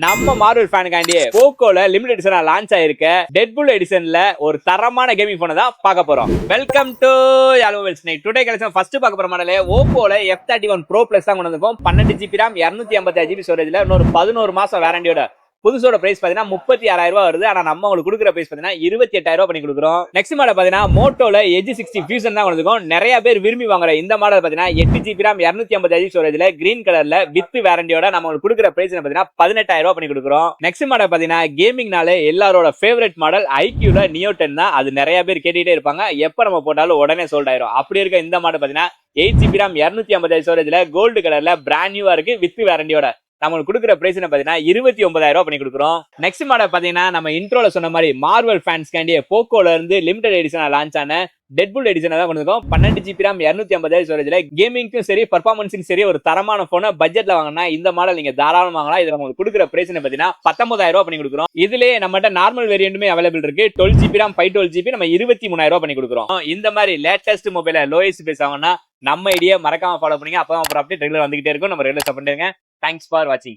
நம்ம மார்வல் ஃபேனுக்காண்டியே போக்கோல லிமிடெட் எடிஷனா லான்ச் ஆயிருக்க டெட்புல் எடிஷன்ல ஒரு தரமான கேமிங் போனை தான் பார்க்க போறோம். வெல்கம் டு யாலோவெல்ஸ் நைட். டுடே கலெக்ஷன் ஃபர்ஸ்ட் பார்க்க போற மாடலே ஓப்போல F31 Pro Plus தான் கொண்டு வந்திருக்கோம். 12 GB RAM 256 GB ஸ்டோரேஜ்ல இன்னொரு 11 மாசம் வாரண்டியோட. புதுசோட பிரைஸ் பாத்தீங்கன்னா 36,000 ரூபாய் வருது. ஆனா நம்ம உங்களுக்கு கொடுக்குற பிரைஸ் பாத்தீங்கன்னா 28,000 ரூபாய் பண்ணி கொடுக்குறோம். நெக்ஸ்ட் மாடல் பாத்தீங்கன்னா மோட்டோல Edge 60 Fusion தான் கொண்டிருக்கோம். நிறைய பேர் விரும்பி வாங்குற இந்த மாடல் பாத்தீங்கன்னா 8 GB RAM 255 GB ஸ்டோரேஜ்ல கிரீன் கலர்ல வித் வாரண்டியோட நம்ம உங்களுக்கு கொடுக்குற பிரைஸ் பாத்தீங்கன்னா 18,000 ரூபாய் பண்ணி கொடுக்குறோம். நெக்ஸ்ட் மாடல் பாத்தீங்கன்னா கேமிங்னாலே எல்லாரோட ஃபேவரட் மாடல் IQல Neo 10 தான். அது நிறைய பேர் கேட்டுட்டே இருப்பாங்க. எப்ப நம்ம போட்டாலும் உடனே சோல்ட் ஆயிரும். அப்படி இருக்க இந்த மாடல் பாத்தீங்கன்னா 8 GB RAM 255 ஸ்டோரேஜ்ல கோல்டு கலர்ல பிராண்ட் நியூவா இருக்கு வித் வாரண்டியோட. நம்ம கொடுக்குற பிரைஸ் பாத்தீங்கன்னா 29,000 ரூபாய் பண்ணி கொடுக்குறோம். நெக்ஸ்ட் மாடல் பாத்தீங்கன்னா நம்ம இன்ட்ரோல சொன்ன மாதிரி மார்வல் ஃபேன்ஸ்காண்டியே போக்கோல இருந்து லிமிடெட் எடிஷனா லான்ச் ஆன டெட்புல் எடிஷன் தான் கொண்டிருக்கோம். 12 GB RAM 256 ஸ்டோரேஜ்ல கேமிங்க்கும் சரி பர்ஃபார்மன்ஸுக்கும் சரி ஒரு தரமான போனை பட்ஜெட்ல வாங்கினா இந்த மாடல் நீங்க தாராளமா வாங்கலாம். இதுல உங்களுக்கு கொடுக்குற பிரைஸ் பாத்தீங்கன்னா 19,000 ரூபாய் பண்ணி கொடுக்குறோம். இதுலயே நம்மகிட்ட நார்மல் வேரியன்ட்டுமே அவைலபிள் இருக்கு. 12 GB RAM 512 GB நம்ம 23,000 ரூபாய் பண்ணி கொடுக்குறோம். இந்த மாதிரி லேட்டஸ்ட் மொபைல லோயஸ்ட் பிரைஸ் வாங்கினா நம்ம ஐடியா மறக்காம ஃபாலோ பண்ணுங்க. அப்பதான் அப்புறம் அப்டேட் ரெகுலர் வந்துகிட்டே இருக்கும். நம்ம ரெகுலர் சப்போர்ட் பண்ணுங்க. தேங்க்ஸ் ஃபார் வாட்சிங்.